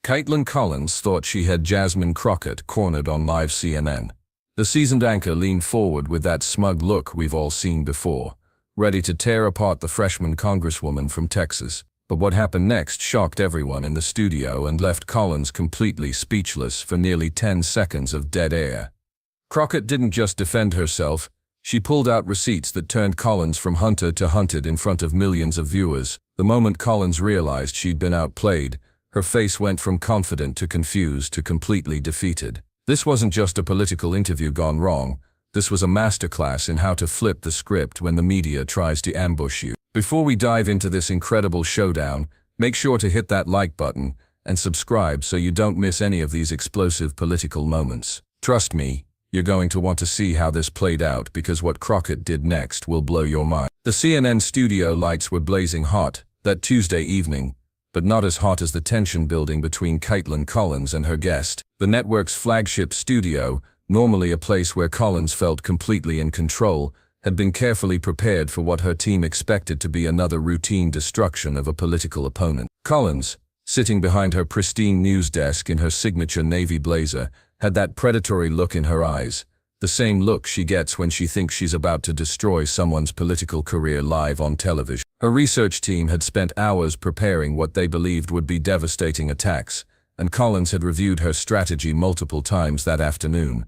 Kaitlan Collins thought she had Jasmine Crockett cornered on live CNN. The seasoned anchor leaned forward with that smug look we've all seen before, ready to tear apart the freshman congresswoman from Texas. But what happened next shocked everyone in the studio and left Collins completely speechless for nearly 10 seconds of dead air. Crockett didn't just defend herself, she pulled out receipts that turned Collins from hunter to hunted in front of millions of viewers. The moment Collins realized she'd been outplayed, her face went from confident to confused to completely defeated. This wasn't just a political interview gone wrong, this was a masterclass in how to flip the script when the media tries to ambush you. Before we dive into this incredible showdown, make sure to hit that like button and subscribe so you don't miss any of these explosive political moments. Trust me, you're going to want to see how this played out because what Crockett did next will blow your mind. The CNN studio lights were blazing hot that Tuesday evening, but not as hot as the tension building between Kaitlan Collins and her guest. The network's flagship studio, normally a place where Collins felt completely in control, had been carefully prepared for what her team expected to be another routine destruction of a political opponent. Collins, sitting behind her pristine news desk in her signature navy blazer, had that predatory look in her eyes, the same look she gets when she thinks she's about to destroy someone's political career live on television. Her research team had spent hours preparing what they believed would be devastating attacks, and Collins had reviewed her strategy multiple times that afternoon.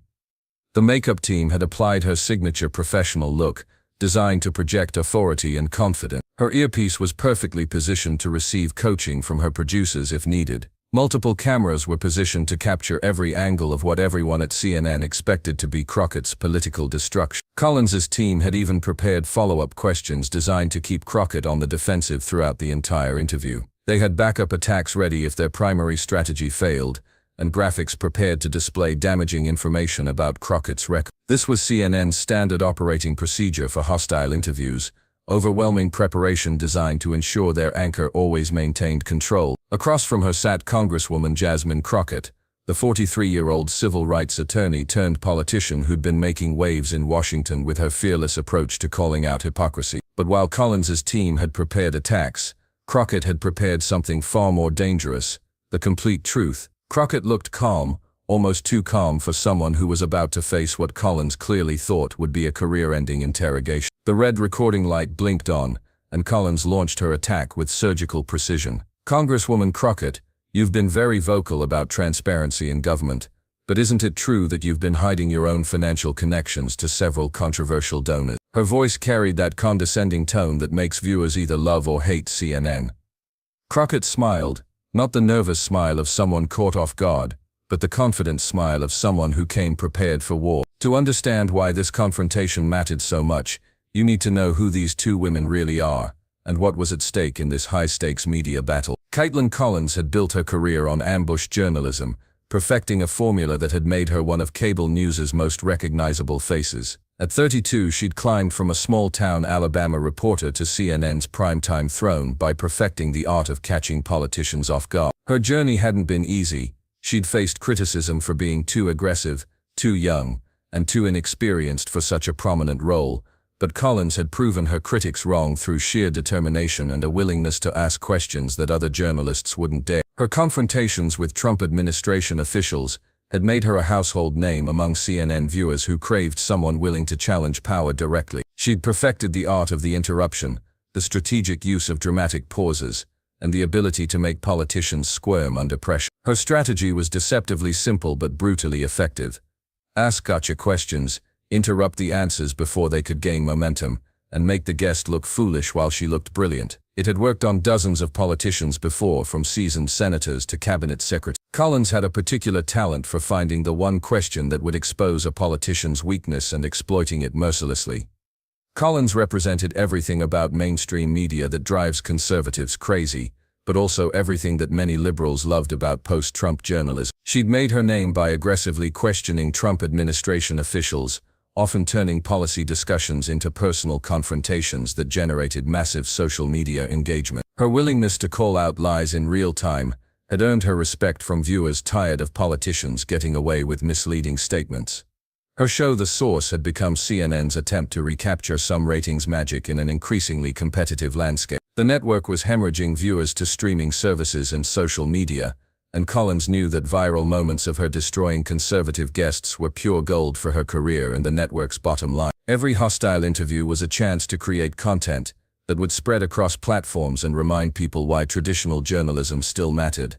The makeup team had applied her signature professional look, designed to project authority and confidence. Her earpiece was perfectly positioned to receive coaching from her producers if needed. Multiple cameras were positioned to capture every angle of what everyone at CNN expected to be Crockett's political destruction. Collins's team had even prepared follow-up questions designed to keep Crockett on the defensive throughout the entire interview. They had backup attacks ready if their primary strategy failed, and graphics prepared to display damaging information about Crockett's record. This was CNN's standard operating procedure for hostile interviews, overwhelming preparation designed to ensure their anchor always maintained control. Across from her sat Congresswoman Jasmine Crockett, the 43-year-old civil rights attorney turned politician who'd been making waves in Washington with her fearless approach to calling out hypocrisy. But while Collins's team had prepared attacks, Crockett had prepared something far more dangerous, the complete truth. Crockett looked calm, almost too calm for someone who was about to face what Collins clearly thought would be a career-ending interrogation. The red recording light blinked on, and Collins launched her attack with surgical precision. Congresswoman Crockett, you've been very vocal about transparency in government, but isn't it true that you've been hiding your own financial connections to several controversial donors? Her voice carried that condescending tone that makes viewers either love or hate CNN. Crockett smiled, not the nervous smile of someone caught off guard, but the confident smile of someone who came prepared for war. To understand why this confrontation mattered so much, you need to know who these two women really are, and what was at stake in this high-stakes media battle. Kaitlan Collins had built her career on ambush journalism, perfecting a formula that had made her one of cable news's most recognizable faces. At 32, she'd climbed from a small-town Alabama reporter to CNN's primetime throne by perfecting the art of catching politicians off guard. Her journey hadn't been easy. She'd faced criticism for being too aggressive, too young, and too inexperienced for such a prominent role, but Collins had proven her critics wrong through sheer determination and a willingness to ask questions that other journalists wouldn't dare. Her confrontations with Trump administration officials had made her a household name among CNN viewers who craved someone willing to challenge power directly. She'd perfected the art of the interruption, the strategic use of dramatic pauses, and the ability to make politicians squirm under pressure. Her strategy was deceptively simple but brutally effective. Ask gotcha questions, interrupt the answers before they could gain momentum, and make the guest look foolish while she looked brilliant. It had worked on dozens of politicians before, from seasoned senators to cabinet secretaries. Collins had a particular talent for finding the one question that would expose a politician's weakness and exploiting it mercilessly. Collins represented everything about mainstream media that drives conservatives crazy, but also everything that many liberals loved about post-Trump journalism. She'd made her name by aggressively questioning Trump administration officials, often turning policy discussions into personal confrontations that generated massive social media engagement. Her willingness to call out lies in real time had earned her respect from viewers tired of politicians getting away with misleading statements. Her show The Source had become CNN's attempt to recapture some ratings magic in an increasingly competitive landscape. The network was hemorrhaging viewers to streaming services and social media, and Collins knew that viral moments of her destroying conservative guests were pure gold for her career and the network's bottom line. Every hostile interview was a chance to create content that would spread across platforms and remind people why traditional journalism still mattered.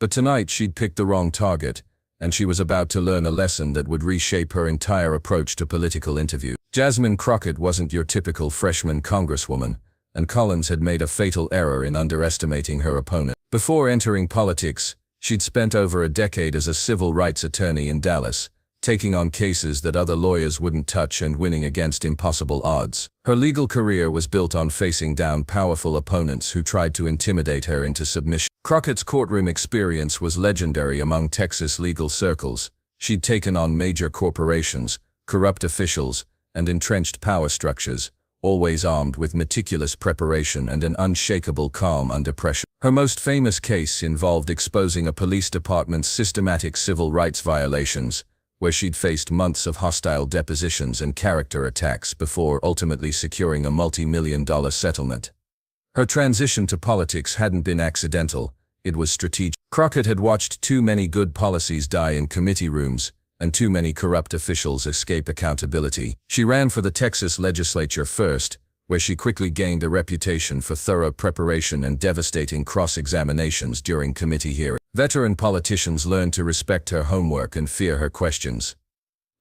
But tonight she'd picked the wrong target, and she was about to learn a lesson that would reshape her entire approach to political interview. Jasmine Crockett wasn't your typical freshman congresswoman, and Collins had made a fatal error in underestimating her opponent. Before entering politics, she'd spent over a decade as a civil rights attorney in Dallas, taking on cases that other lawyers wouldn't touch and winning against impossible odds. Her legal career was built on facing down powerful opponents who tried to intimidate her into submission. Crockett's courtroom experience was legendary among Texas legal circles. She'd taken on major corporations, corrupt officials, and entrenched power structures, always armed with meticulous preparation and an unshakable calm under pressure. Her most famous case involved exposing a police department's systematic civil rights violations, where she'd faced months of hostile depositions and character attacks before ultimately securing a multi-million-dollar settlement. Her transition to politics hadn't been accidental, it was strategic. Crockett had watched too many good policies die in committee rooms, and too many corrupt officials escape accountability. She ran for the Texas legislature first, where she quickly gained a reputation for thorough preparation and devastating cross-examinations during committee hearings. Veteran politicians learned to respect her homework and fear her questions.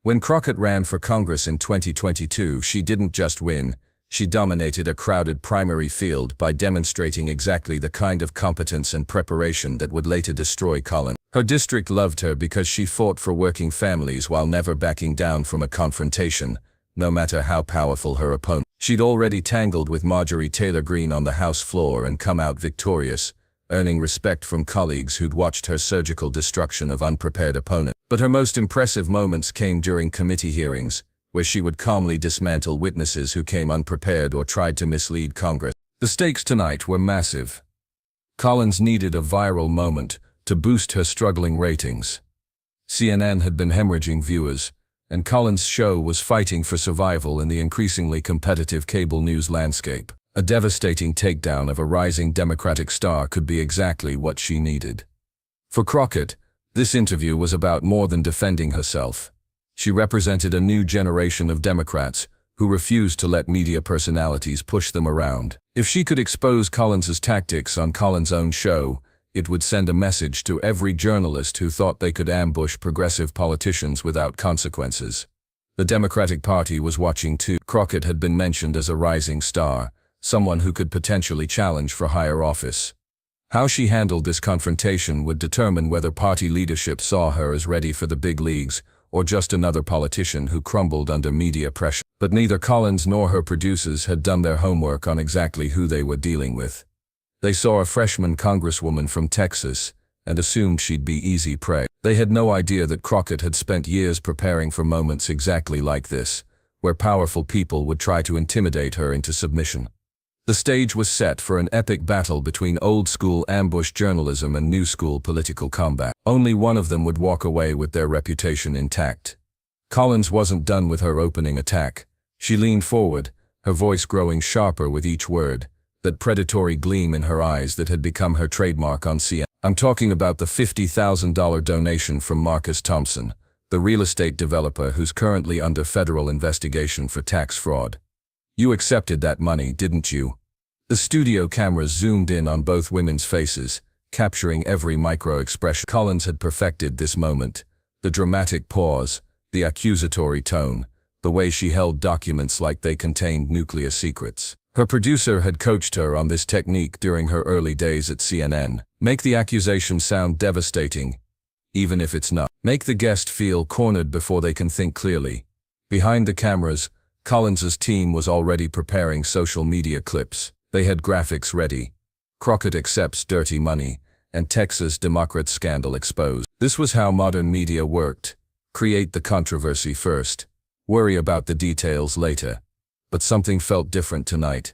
When Crockett ran for Congress in 2022, she didn't just win, she dominated a crowded primary field by demonstrating exactly the kind of competence and preparation that would later destroy Collins. Her district loved her because she fought for working families while never backing down from a confrontation, no matter how powerful her opponent. She'd already tangled with Marjorie Taylor Greene on the House floor and come out victorious, earning respect from colleagues who'd watched her surgical destruction of unprepared opponents. But her most impressive moments came during committee hearings, where she would calmly dismantle witnesses who came unprepared or tried to mislead Congress. The stakes tonight were massive. Collins needed a viral moment to boost her struggling ratings. CNN had been hemorrhaging viewers, and Collins' show was fighting for survival in the increasingly competitive cable news landscape. A devastating takedown of a rising Democratic star could be exactly what she needed. For Crockett, this interview was about more than defending herself. She represented a new generation of Democrats who refused to let media personalities push them around. If she could expose Collins's tactics on Collins' own show, it would send a message to every journalist who thought they could ambush progressive politicians without consequences. The Democratic Party was watching too. Crockett had been mentioned as a rising star, someone who could potentially challenge for higher office. How she handled this confrontation would determine whether party leadership saw her as ready for the big leagues or just another politician who crumbled under media pressure. But neither Collins nor her producers had done their homework on exactly who they were dealing with. They saw a freshman congresswoman from Texas and assumed she'd be easy prey. They had no idea that Crockett had spent years preparing for moments exactly like this, where powerful people would try to intimidate her into submission. The stage was set for an epic battle between old-school ambush journalism and new-school political combat. Only one of them would walk away with their reputation intact. Collins wasn't done with her opening attack. She leaned forward, her voice growing sharper with each word, that predatory gleam in her eyes that had become her trademark on CNN. I'm talking about the $50,000 donation from Marcus Thompson, the real estate developer who's currently under federal investigation for tax fraud. You accepted that money, didn't you? The studio cameras zoomed in on both women's faces, capturing every micro-expression. Collins had perfected this moment. The dramatic pause, the accusatory tone, the way she held documents like they contained nuclear secrets. Her producer had coached her on this technique during her early days at CNN. Make the accusation sound devastating, even if it's not. Make the guest feel cornered before they can think clearly. Behind the cameras, Collins's team was already preparing social media clips. They had graphics ready. Crockett accepts dirty money, and Texas Democrat scandal exposed. This was how modern media worked. Create the controversy first. Worry about the details later. But something felt different tonight.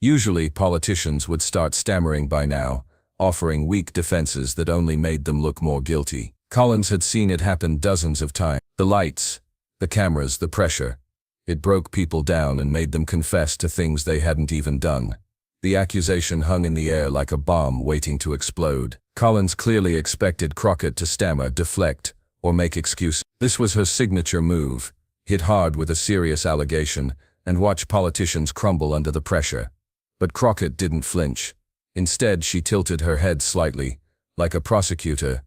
Usually, politicians would start stammering by now, offering weak defenses that only made them look more guilty. Collins had seen it happen dozens of times. The lights, the cameras, the pressure. It broke people down and made them confess to things they hadn't even done. The accusation hung in the air like a bomb waiting to explode. Collins clearly expected Crockett to stammer, deflect, or make excuses. This was her signature move: hit hard with a serious allegation and watch politicians crumble under the pressure. But Crockett didn't flinch. Instead, she tilted her head slightly, like a prosecutor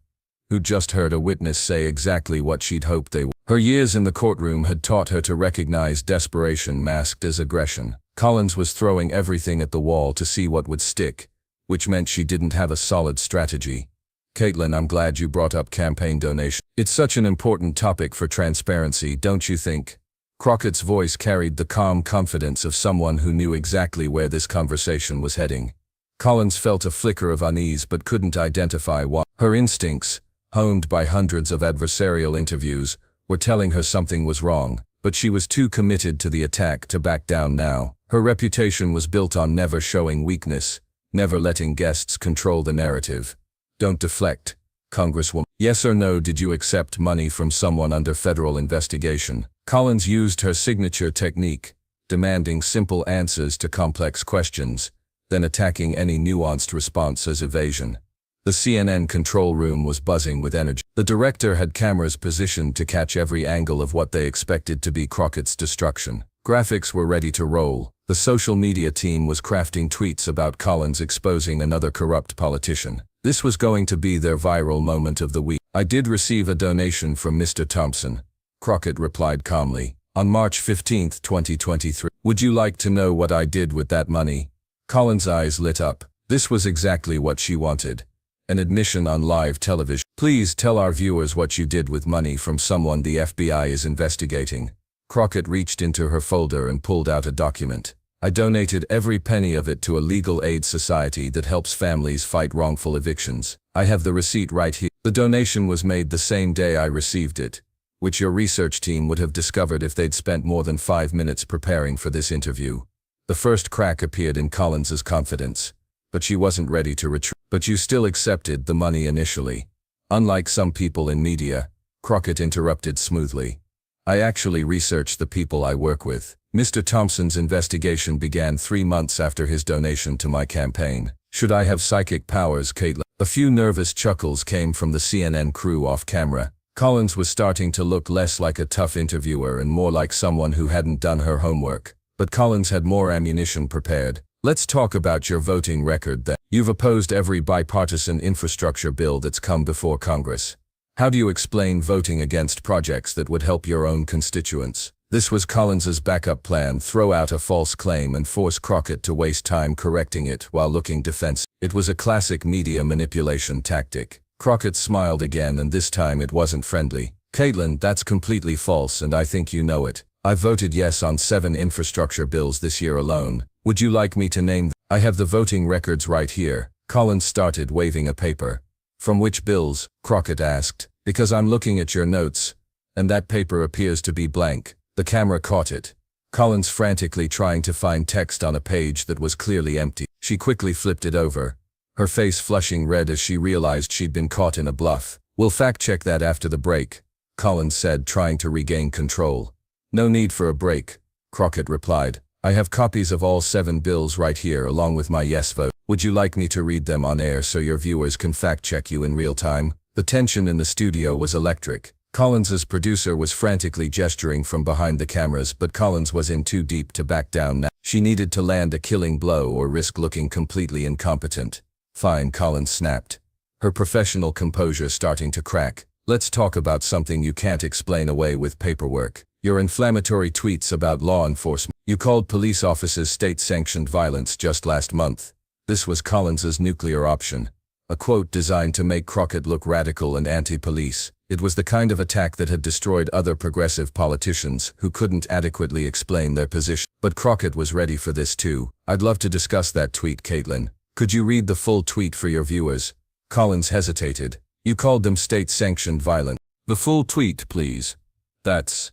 who'd just heard a witness say exactly what she'd hoped they would. Her years in the courtroom had taught her to recognize desperation masked as aggression. Collins was throwing everything at the wall to see what would stick, which meant she didn't have a solid strategy. Kaitlan, I'm glad you brought up campaign donation. It's such an important topic for transparency, don't you think? Crockett's voice carried the calm confidence of someone who knew exactly where this conversation was heading. Collins felt a flicker of unease but couldn't identify why. Her instincts, honed by hundreds of adversarial interviews, were telling her something was wrong, but she was too committed to the attack to back down now. Her reputation was built on never showing weakness, never letting guests control the narrative. Don't deflect, Congresswoman. Yes or no, did you accept money from someone under federal investigation? Collins used her signature technique, demanding simple answers to complex questions, then attacking any nuanced response as evasion. The CNN control room was buzzing with energy. The director had cameras positioned to catch every angle of what they expected to be Crockett's destruction. Graphics were ready to roll. The social media team was crafting tweets about Collins exposing another corrupt politician. This was going to be their viral moment of the week. I did receive a donation from Mr. Thompson, Crockett replied calmly, on March 15, 2023. Would you like to know what I did with that money? Collins' eyes lit up. This was exactly what she wanted. An admission on live television. Please tell our viewers what you did with money from someone the FBI is investigating. Crockett reached into her folder and pulled out a document. I donated every penny of it to a legal aid society that helps families fight wrongful evictions. I have the receipt right here. The donation was made the same day I received it, which your research team would have discovered if they'd spent more than 5 minutes preparing for this interview. The first crack appeared in Collins's confidence, but she wasn't ready to retreat. But you still accepted the money initially. Unlike some people in media, Crockett interrupted smoothly. I actually researched the people I work with. Mr. Thompson's investigation began 3 months after his donation to my campaign. Should I have psychic powers, Kaitlan? A few nervous chuckles came from the CNN crew off camera. Collins was starting to look less like a tough interviewer and more like someone who hadn't done her homework. But Collins had more ammunition prepared. Let's talk about your voting record then. You've opposed every bipartisan infrastructure bill that's come before Congress. How do you explain voting against projects that would help your own constituents? This was Collins's backup plan: throw out a false claim and force Crockett to waste time correcting it while looking defensive. It was a classic media manipulation tactic. Crockett smiled again, and this time it wasn't friendly. Kaitlan, that's completely false, and I think you know it. I voted yes on 7 infrastructure bills this year alone. Would you like me to name them? I have the voting records right here. Collins started waving a paper. From which bills? Crockett asked. Because I'm looking at your notes, and that paper appears to be blank. The camera caught it. Collins frantically trying to find text on a page that was clearly empty. She quickly flipped it over, her face flushing red as she realized she'd been caught in a bluff. We'll fact-check that after the break, Collins said, trying to regain control. No need for a break, Crockett replied. I have copies of all 7 bills right here along with my yes vote. Would you like me to read them on air so your viewers can fact-check you in real time? The tension in the studio was electric. Collins's producer was frantically gesturing from behind the cameras, but Collins was in too deep to back down now. She needed to land a killing blow or risk looking completely incompetent. Fine, Collins snapped, her professional composure starting to crack. Let's talk about something you can't explain away with paperwork. Your inflammatory tweets about law enforcement. You called police officers state-sanctioned violence just last month. This was Collins's nuclear option, a quote designed to make Crockett look radical and anti-police. It was the kind of attack that had destroyed other progressive politicians who couldn't adequately explain their position. But Crockett was ready for this too. I'd love to discuss that tweet, Kaitlan. Could you read the full tweet for your viewers? Collins hesitated. You called them state-sanctioned violence. The full tweet, please. That's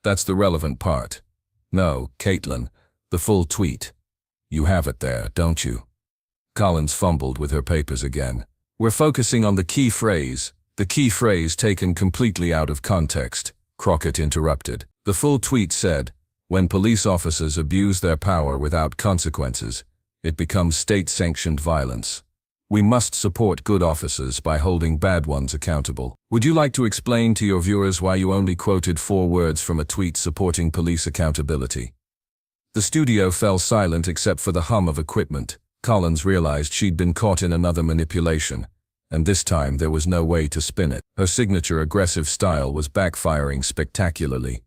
the relevant part. No, Kaitlan, the full tweet. You have it there, don't you? Collins fumbled with her papers again. We're focusing on the key phrase taken completely out of context, Crockett interrupted. The full tweet said, when police officers abuse their power without consequences, it becomes state-sanctioned violence. We must support good officers by holding bad ones accountable. Would you like to explain to your viewers why you only quoted 4 words from a tweet supporting police accountability? The studio fell silent except for the hum of equipment. Collins realized she'd been caught in another manipulation, and this time there was no way to spin it. Her signature aggressive style was backfiring spectacularly.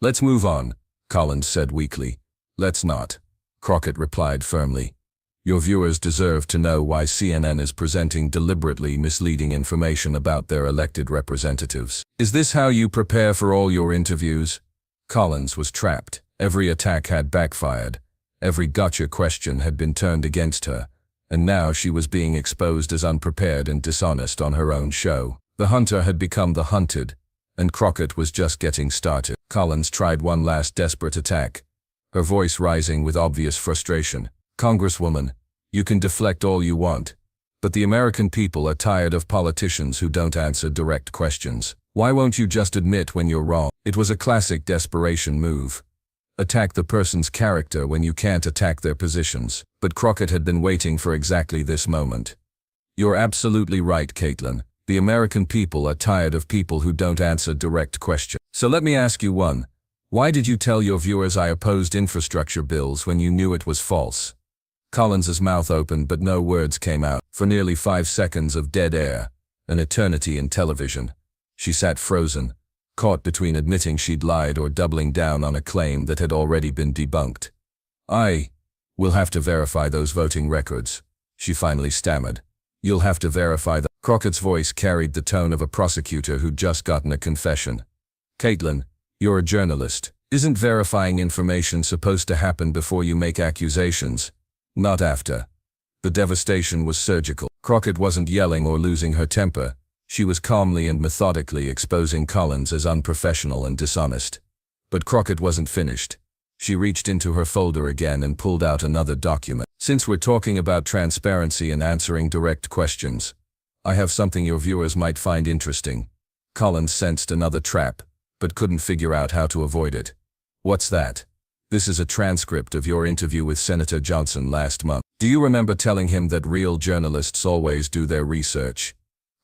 "Let's move on," Collins said weakly. "Let's not," Crockett replied firmly. "Your viewers deserve to know why CNN is presenting deliberately misleading information about their elected representatives. Is this how you prepare for all your interviews?" Collins was trapped. Every attack had backfired. Every gotcha question had been turned against her, and now she was being exposed as unprepared and dishonest on her own show. The hunter had become the hunted, and Crockett was just getting started. Collins tried one last desperate attack, her voice rising with obvious frustration. "Congresswoman, you can deflect all you want, but the American people are tired of politicians who don't answer direct questions. Why won't you just admit when you're wrong?" It was a classic desperation move. Attack the person's character when you can't attack their positions. But Crockett had been waiting for exactly this moment. "You're absolutely right, Kaitlan. The American people are tired of people who don't answer direct questions. So let me ask you one. Why did you tell your viewers I opposed infrastructure bills when you knew it was false?" Collins's mouth opened but no words came out. For nearly 5 seconds of dead air, an eternity in television, she sat frozen, caught between admitting she'd lied or doubling down on a claim that had already been debunked. "We'll have to verify those voting records," she finally stammered. "You'll have to verify them." Crockett's voice carried the tone of a prosecutor who'd just gotten a confession. "Kaitlan, you're a journalist. Isn't verifying information supposed to happen before you make accusations? Not after." The devastation was surgical. Crockett wasn't yelling or losing her temper. She was calmly and methodically exposing Collins as unprofessional and dishonest. But Crockett wasn't finished. She reached into her folder again and pulled out another document. "Since we're talking about transparency and answering direct questions, I have something your viewers might find interesting." Collins sensed another trap, but couldn't figure out how to avoid it. "What's that?" "This is a transcript of your interview with Senator Johnson last month. Do you remember telling him that real journalists always do their research?"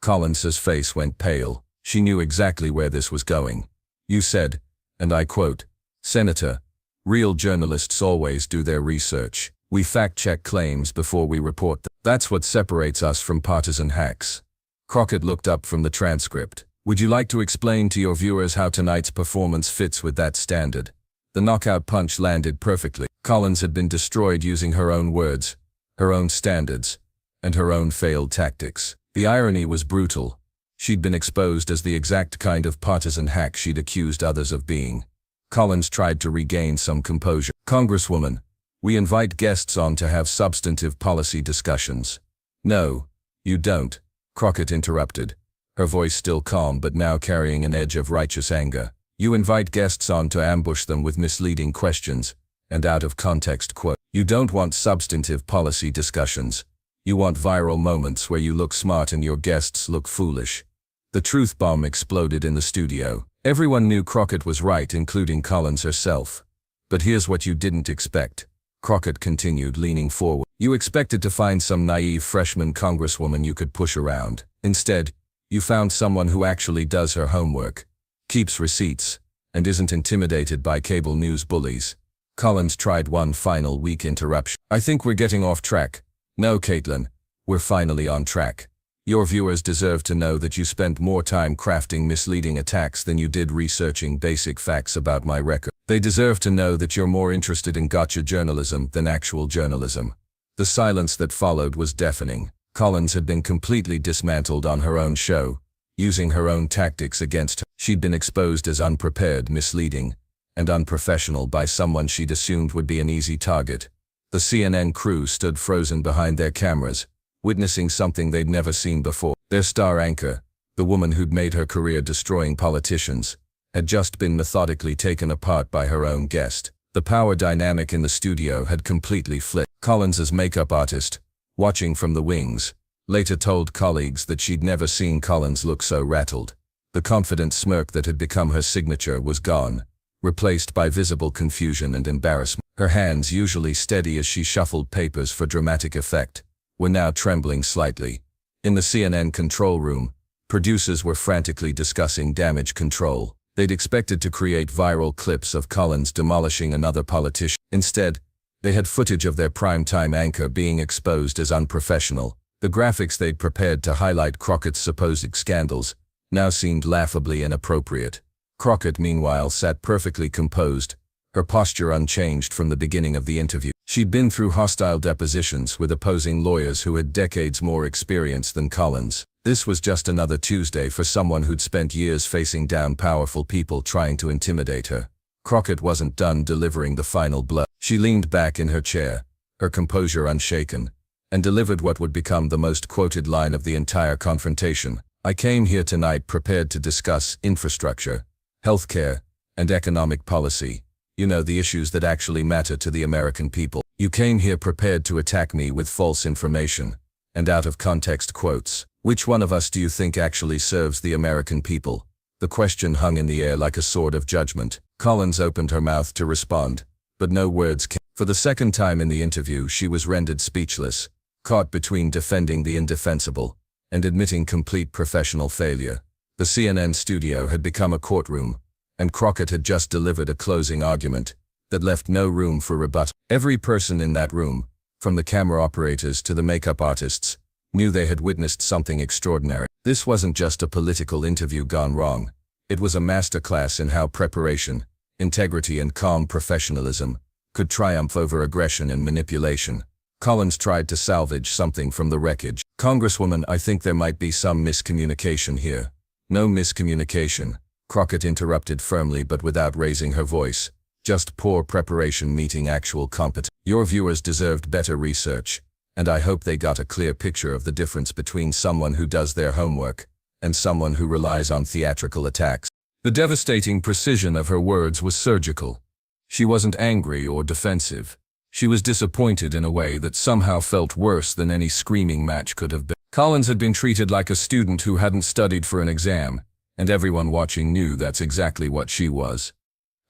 Collins's face went pale. She knew exactly where this was going. "You said, and I quote, 'Senator, real journalists always do their research. We fact-check claims before we report them. That's what separates us from partisan hacks.'" Crockett looked up from the transcript. "Would you like to explain to your viewers how tonight's performance fits with that standard?" The knockout punch landed perfectly. Collins had been destroyed using her own words, her own standards, and her own failed tactics. The irony was brutal. She'd been exposed as the exact kind of partisan hack she'd accused others of being. Collins tried to regain some composure. "Congresswoman, we invite guests on to have substantive policy discussions." "No, you don't," Crockett interrupted, her voice still calm but now carrying an edge of righteous anger. "You invite guests on to ambush them with misleading questions and out-of-context quotes. You don't want substantive policy discussions. You want viral moments where you look smart and your guests look foolish." The truth bomb exploded in the studio. Everyone knew Crockett was right, including Collins herself. "But here's what you didn't expect," Crockett continued, leaning forward. "You expected to find some naive freshman congresswoman you could push around. Instead, you found someone who actually does her homework, keeps receipts, and isn't intimidated by cable news bullies." Collins tried one final weak interruption. "I think we're getting off track." "No, Kaitlan, we're finally on track. Your viewers deserve to know that you spent more time crafting misleading attacks than you did researching basic facts about my record. They deserve to know that you're more interested in gotcha journalism than actual journalism." The silence that followed was deafening. Collins had been completely dismantled on her own show, using her own tactics against her. She'd been exposed as unprepared, misleading, and unprofessional by someone she'd assumed would be an easy target. The CNN crew stood frozen behind their cameras, witnessing something they'd never seen before. Their star anchor, the woman who'd made her career destroying politicians, had just been methodically taken apart by her own guest. The power dynamic in the studio had completely flipped. Collins's makeup artist, watching from the wings, later told colleagues that she'd never seen Collins look so rattled. The confident smirk that had become her signature was gone, replaced by visible confusion and embarrassment. Her hands, usually steady as she shuffled papers for dramatic effect, were now trembling slightly. In the CNN control room, producers were frantically discussing damage control. They'd expected to create viral clips of Collins demolishing another politician. Instead, they had footage of their primetime anchor being exposed as unprofessional. The graphics they'd prepared to highlight Crockett's supposed scandals now seemed laughably inappropriate. Crockett, meanwhile, sat perfectly composed, her posture unchanged from the beginning of the interview. She'd been through hostile depositions with opposing lawyers who had decades more experience than Collins. This was just another Tuesday for someone who'd spent years facing down powerful people trying to intimidate her. Crockett wasn't done delivering the final blow. She leaned back in her chair, her composure unshaken, and delivered what would become the most quoted line of the entire confrontation. "I came here tonight prepared to discuss infrastructure, healthcare, and economic policy. You know, the issues that actually matter to the American people. You came here prepared to attack me with false information and out-of-context quotes. Which one of us do you think actually serves the American people?" The question hung in the air like a sword of judgment. Collins opened her mouth to respond, but no words came. For the second time in the interview, she was rendered speechless, caught between defending the indefensible and admitting complete professional failure. The CNN studio had become a courtroom, and Crockett had just delivered a closing argument that left no room for rebuttal. Every person in that room, from the camera operators to the makeup artists, knew they had witnessed something extraordinary. This wasn't just a political interview gone wrong. It was a masterclass in how preparation, integrity, and calm professionalism could triumph over aggression and manipulation. Collins tried to salvage something from the wreckage. "Congresswoman, I think there might be some miscommunication here." "No miscommunication," Crockett interrupted firmly but without raising her voice. "Just poor preparation meeting actual competence. Your viewers deserved better research, and I hope they got a clear picture of the difference between someone who does their homework and someone who relies on theatrical attacks." The devastating precision of her words was surgical. She wasn't angry or defensive. She was disappointed in a way that somehow felt worse than any screaming match could have been. Collins had been treated like a student who hadn't studied for an exam, and everyone watching knew that's exactly what she was.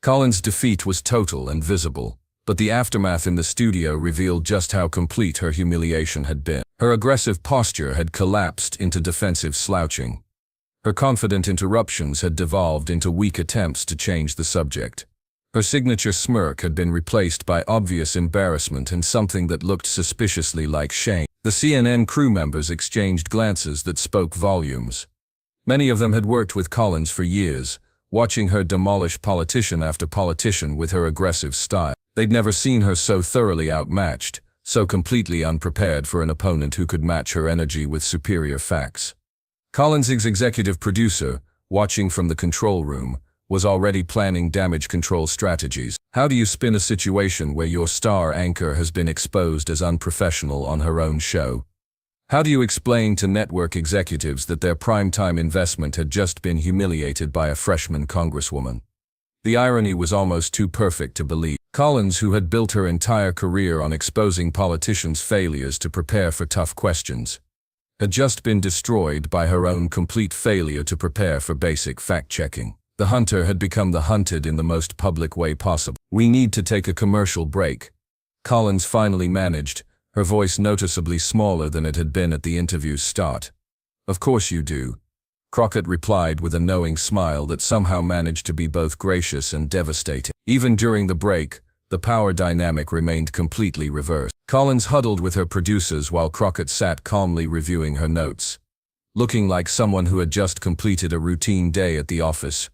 Collins' defeat was total and visible, but the aftermath in the studio revealed just how complete her humiliation had been. Her aggressive posture had collapsed into defensive slouching. Her confident interruptions had devolved into weak attempts to change the subject. Her signature smirk had been replaced by obvious embarrassment and something that looked suspiciously like shame. The CNN crew members exchanged glances that spoke volumes. Many of them had worked with Collins for years, watching her demolish politician after politician with her aggressive style. They'd never seen her so thoroughly outmatched, so completely unprepared for an opponent who could match her energy with superior facts. Collins's executive producer, watching from the control room, was already planning damage control strategies. How do you spin a situation where your star anchor has been exposed as unprofessional on her own show? How do you explain to network executives that their primetime investment had just been humiliated by a freshman congresswoman? The irony was almost too perfect to believe. Collins, who had built her entire career on exposing politicians' failures to prepare for tough questions, had just been destroyed by her own complete failure to prepare for basic fact-checking. The hunter had become the hunted in the most public way possible. "We need to take a commercial break," Collins finally managed, her voice noticeably smaller than it had been at the interview's start. "Of course you do," Crockett replied with a knowing smile that somehow managed to be both gracious and devastating. Even during the break, the power dynamic remained completely reversed. Collins huddled with her producers while Crockett sat calmly reviewing her notes, looking like someone who had just completed a routine day at the office,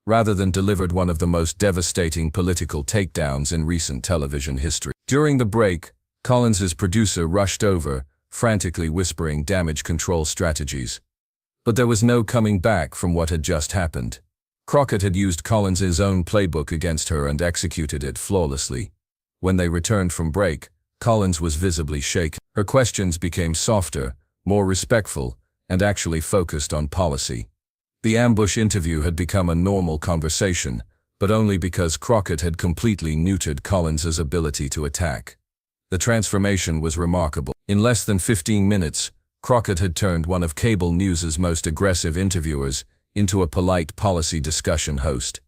rather than delivered one of the most devastating political takedowns in recent television history. During the break, Collins's producer rushed over, frantically whispering damage control strategies. But there was no coming back from what had just happened. Crockett had used Collins's own playbook against her and executed it flawlessly. When they returned from break, Collins was visibly shaken. Her questions became softer, more respectful, and actually focused on policy. The ambush interview had become a normal conversation, but only because Crockett had completely neutered Collins's ability to attack. The transformation was remarkable. In less than 15 minutes, Crockett had turned one of cable news's most aggressive interviewers into a polite policy discussion host.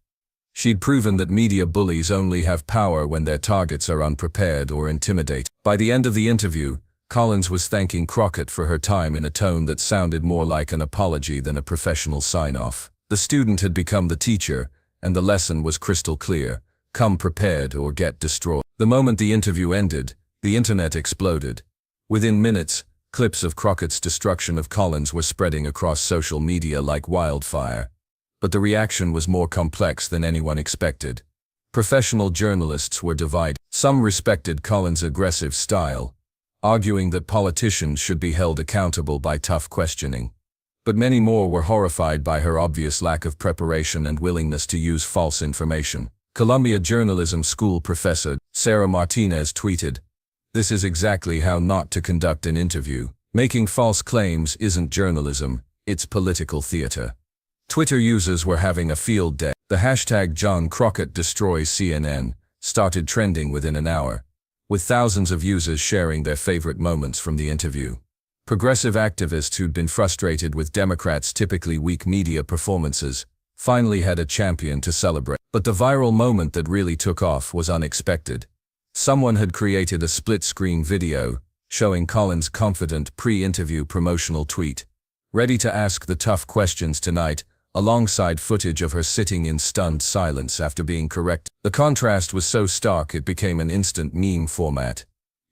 She'd proven that media bullies only have power when their targets are unprepared or intimidated. By the end of the interview, Collins was thanking Crockett for her time in a tone that sounded more like an apology than a professional sign-off. The student had become the teacher, and the lesson was crystal clear: come prepared or get destroyed. The moment the interview ended, the internet exploded. Within minutes, clips of Crockett's destruction of Collins were spreading across social media like wildfire. But the reaction was more complex than anyone expected. Professional journalists were divided. Some respected Collins' aggressive style, arguing that politicians should be held accountable by tough questioning. But many more were horrified by her obvious lack of preparation and willingness to use false information. Columbia Journalism School professor Sarah Martinez tweeted, "This is exactly how not to conduct an interview. Making false claims isn't journalism, it's political theater." Twitter users were having a field day. The hashtag John Crockett Destroys CNN started trending within an hour, with thousands of users sharing their favorite moments from the interview. Progressive activists who'd been frustrated with Democrats' typically weak media performances finally had a champion to celebrate. But the viral moment that really took off was unexpected. Someone had created a split-screen video showing Collins' confident pre-interview promotional tweet, "Ready to ask the tough questions tonight," alongside footage of her sitting in stunned silence after being corrected. The contrast was so stark it became an instant meme format.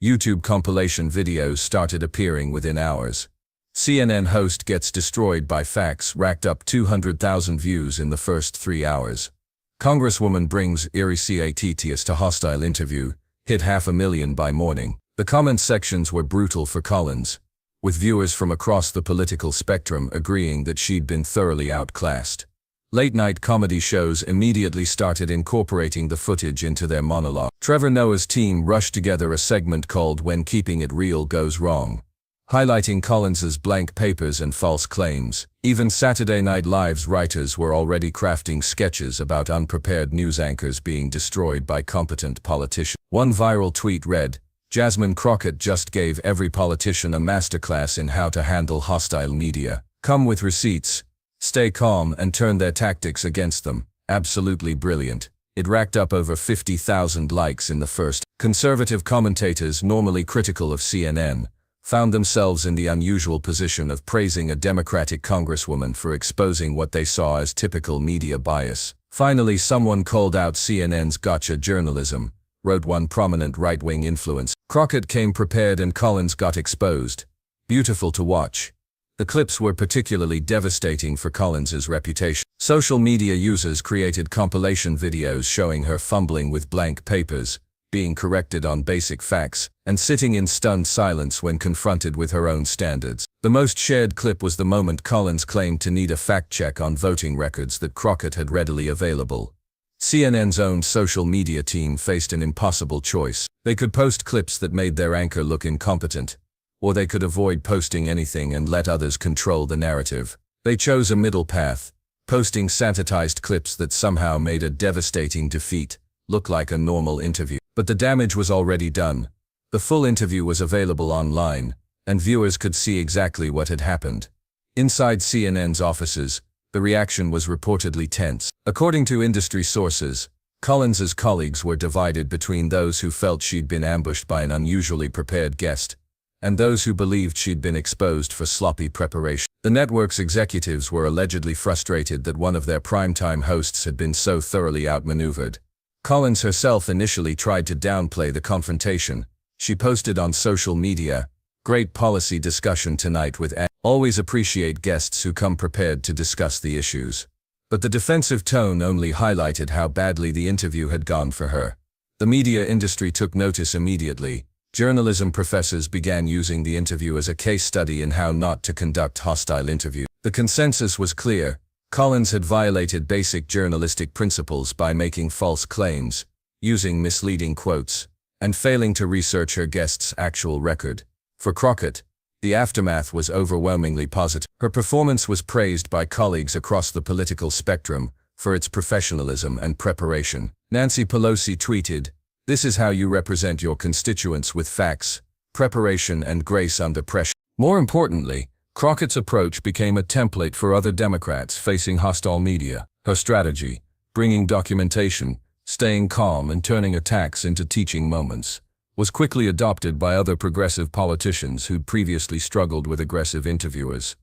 YouTube compilation videos started appearing within hours. CNN host gets destroyed by facts racked up 200,000 views in the first 3 hours. Congresswoman brings irresistibles to hostile interview, hit 500,000 by morning. The comment sections were brutal for Collins, with viewers from across the political spectrum agreeing that she'd been thoroughly outclassed. Late-night comedy shows immediately started incorporating the footage into their monologue. Trevor Noah's team rushed together a segment called "When Keeping It Real Goes Wrong," highlighting Collins's blank papers and false claims. Even Saturday Night Live's writers were already crafting sketches about unprepared news anchors being destroyed by competent politicians. One viral tweet read, "Jasmine Crockett just gave every politician a masterclass in how to handle hostile media. Come with receipts, stay calm, and turn their tactics against them. Absolutely brilliant." It racked up over 50,000 likes in the first. Conservative commentators, normally critical of CNN, found themselves in the unusual position of praising a Democratic congresswoman for exposing what they saw as typical media bias. "Finally, someone called out CNN's gotcha journalism," wrote one prominent right-wing influencer. "Crockett came prepared and Collins got exposed. Beautiful to watch." The clips were particularly devastating for Collins's reputation. Social media users created compilation videos showing her fumbling with blank papers, being corrected on basic facts, and sitting in stunned silence when confronted with her own standards. The most shared clip was the moment Collins claimed to need a fact-check on voting records that Crockett had readily available. CNN's own social media team faced an impossible choice. They could post clips that made their anchor look incompetent, or they could avoid posting anything and let others control the narrative. They chose a middle path, posting sanitized clips that somehow made a devastating defeat look like a normal interview. But the damage was already done. The full interview was available online, and viewers could see exactly what had happened. Inside CNN's offices, the reaction was reportedly tense. According to industry sources, Collins's colleagues were divided between those who felt she'd been ambushed by an unusually prepared guest, and those who believed she'd been exposed for sloppy preparation. The network's executives were allegedly frustrated that one of their primetime hosts had been so thoroughly outmaneuvered. Collins herself initially tried to downplay the confrontation. She posted on social media, "Great policy discussion tonight with Ann. Always appreciate guests who come prepared to discuss the issues." But the defensive tone only highlighted how badly the interview had gone for her. The media industry took notice immediately. Journalism professors began using the interview as a case study in how not to conduct hostile interviews. The consensus was clear. Collins had violated basic journalistic principles by making false claims, using misleading quotes, and failing to research her guest's actual record. For Crockett, the aftermath was overwhelmingly positive. Her performance was praised by colleagues across the political spectrum for its professionalism and preparation. Nancy Pelosi tweeted, "This is how you represent your constituents with facts, preparation, and grace under pressure." More importantly, Crockett's approach became a template for other Democrats facing hostile media. Her strategy, bringing documentation, staying calm and turning attacks into teaching moments, was quickly adopted by other progressive politicians who'd previously struggled with aggressive interviewers.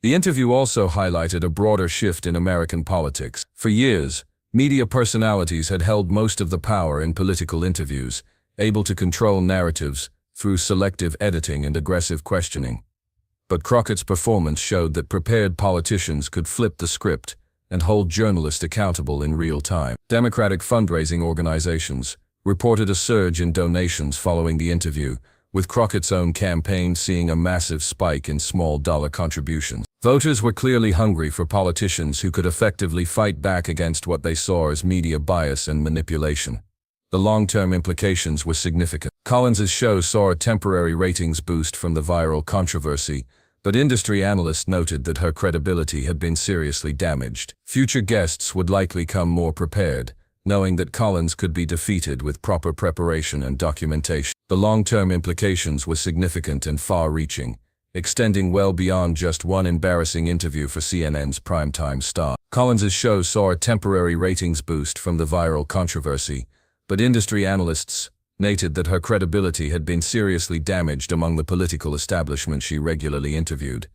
The interview also highlighted a broader shift in American politics. For years, media personalities had held most of the power in political interviews, able to control narratives through selective editing and aggressive questioning. But Crockett's performance showed that prepared politicians could flip the script and hold journalists accountable in real time. Democratic fundraising organizations reported a surge in donations following the interview, with Crockett's own campaign seeing a massive spike in small-dollar contributions. Voters were clearly hungry for politicians who could effectively fight back against what they saw as media bias and manipulation. The long-term implications were significant. Collins's show saw a temporary ratings boost from the viral controversy, but industry analysts noted that her credibility had been seriously damaged. Future guests would likely come more prepared, knowing that Collins could be defeated with proper preparation and documentation. The long-term implications were significant and far-reaching, extending well beyond just one embarrassing interview for CNN's primetime star. Collins's show saw a temporary ratings boost from the viral controversy, but industry analysts noted that her credibility had been seriously damaged among the political establishment she regularly interviewed.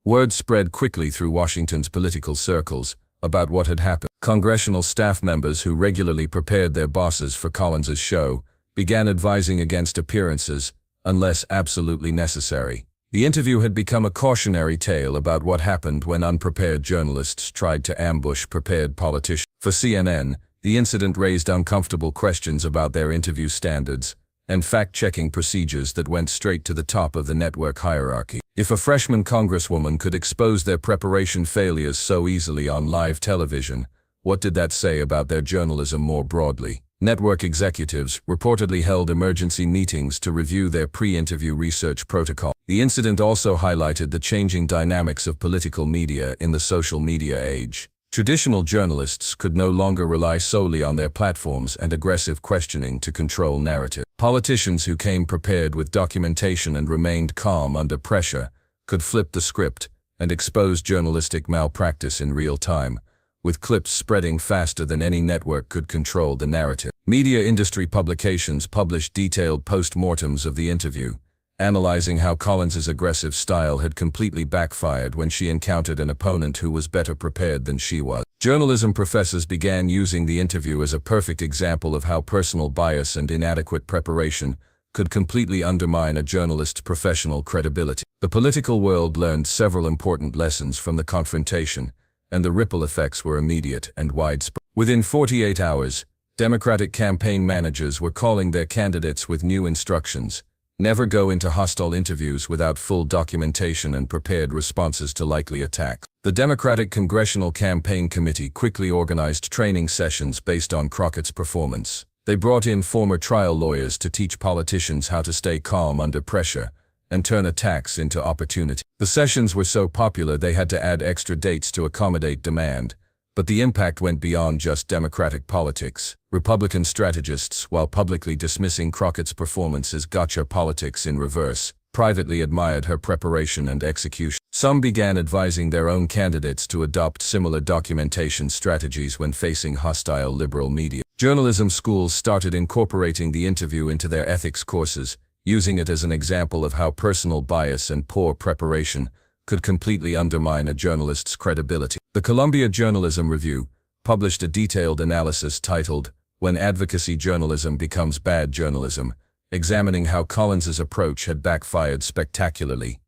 Word spread quickly through Washington's political circles about what had happened. Congressional staff members who regularly prepared their bosses for Collins's show began advising against appearances unless absolutely necessary. The interview had become a cautionary tale about what happened when unprepared journalists tried to ambush prepared politicians. For CNN, the incident raised uncomfortable questions about their interview standards and fact-checking procedures that went straight to the top of the network hierarchy. If a freshman congresswoman could expose their preparation failures so easily on live television, what did that say about their journalism more broadly? Network executives reportedly held emergency meetings to review their pre-interview research protocol. The incident also highlighted the changing dynamics of political media in the social media age. Traditional journalists could no longer rely solely on their platforms and aggressive questioning to control narrative. Politicians who came prepared with documentation and remained calm under pressure could flip the script and expose journalistic malpractice in real time, with clips spreading faster than any network could control the narrative. Media industry publications published detailed post-mortems of the interview, analyzing how Collins's aggressive style had completely backfired when she encountered an opponent who was better prepared than she was. Journalism professors began using the interview as a perfect example of how personal bias and inadequate preparation could completely undermine a journalist's professional credibility. The political world learned several important lessons from the confrontation, and the ripple effects were immediate and widespread. Within 48 hours, Democratic campaign managers were calling their candidates with new instructions: never go into hostile interviews without full documentation and prepared responses to likely attacks. The Democratic Congressional Campaign Committee quickly organized training sessions based on Crockett's performance. They brought in former trial lawyers to teach politicians how to stay calm under pressure and turn attacks into opportunity. The sessions were so popular they had to add extra dates to accommodate demand, but the impact went beyond just Democratic politics. Republican strategists, while publicly dismissing Crockett's performance as gotcha politics in reverse, privately admired her preparation and execution. Some began advising their own candidates to adopt similar documentation strategies when facing hostile liberal media. Journalism schools started incorporating the interview into their ethics courses, using it as an example of how personal bias and poor preparation could completely undermine a journalist's credibility. The Columbia Journalism Review published a detailed analysis titled "When Advocacy Journalism Becomes Bad Journalism," examining how Collins's approach had backfired spectacularly.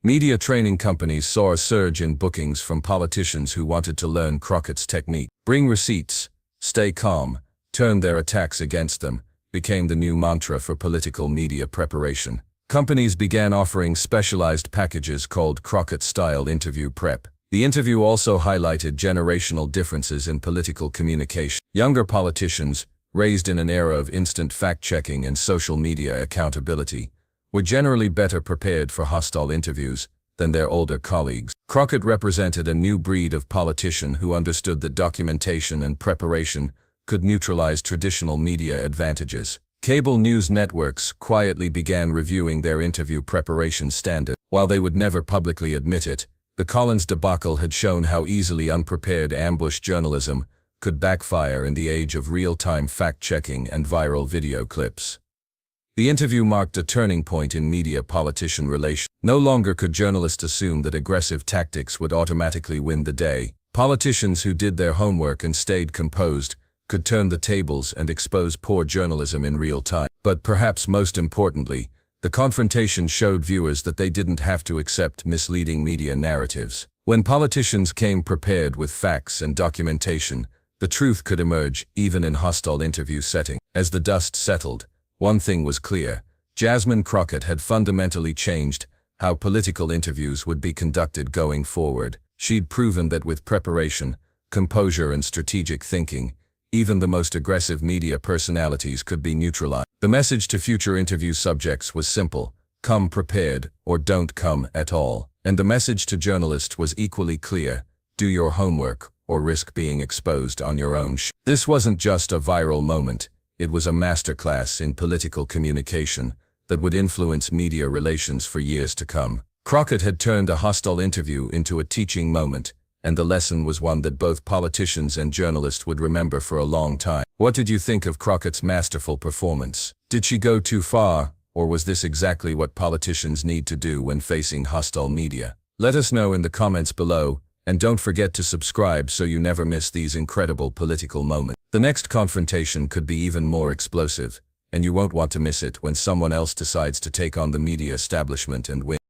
Media training companies saw a surge in bookings from politicians who wanted to learn Crockett's technique. Bring receipts, stay calm, turn their attacks against them, became the new mantra for political media preparation. Companies began offering specialized packages called Crockett-style interview prep. The interview also highlighted generational differences in political communication. Younger politicians, raised in an era of instant fact-checking and social media accountability, were generally better prepared for hostile interviews than their older colleagues. Crockett represented a new breed of politician who understood that documentation and preparation could neutralize traditional media advantages. Cable news networks quietly began reviewing their interview preparation standards. While they would never publicly admit it, the Collins debacle had shown how easily unprepared ambush journalism could backfire in the age of real-time fact-checking and viral video clips. The interview marked a turning point in media-politician relations. No longer could journalists assume that aggressive tactics would automatically win the day. Politicians who did their homework and stayed composed could turn the tables and expose poor journalism in real time. But perhaps most importantly, the confrontation showed viewers that they didn't have to accept misleading media narratives. When politicians came prepared with facts and documentation, the truth could emerge even in hostile interview settings. As the dust settled, one thing was clear: Jasmine Crockett had fundamentally changed how political interviews would be conducted going forward. She'd proven that with preparation, composure, and strategic thinking, even the most aggressive media personalities could be neutralized. The message to future interview subjects was simple: come prepared or don't come at all. And the message to journalists was equally clear: do your homework or risk being exposed on your own. This wasn't just a viral moment, it was a masterclass in political communication that would influence media relations for years to come. Crockett had turned a hostile interview into a teaching moment, and the lesson was one that both politicians and journalists would remember for a long time. What did you think of Crockett's masterful performance? Did she go too far, or was this exactly what politicians need to do when facing hostile media? Let us know in the comments below, and don't forget to subscribe so you never miss these incredible political moments. The next confrontation could be even more explosive, and you won't want to miss it when someone else decides to take on the media establishment and win.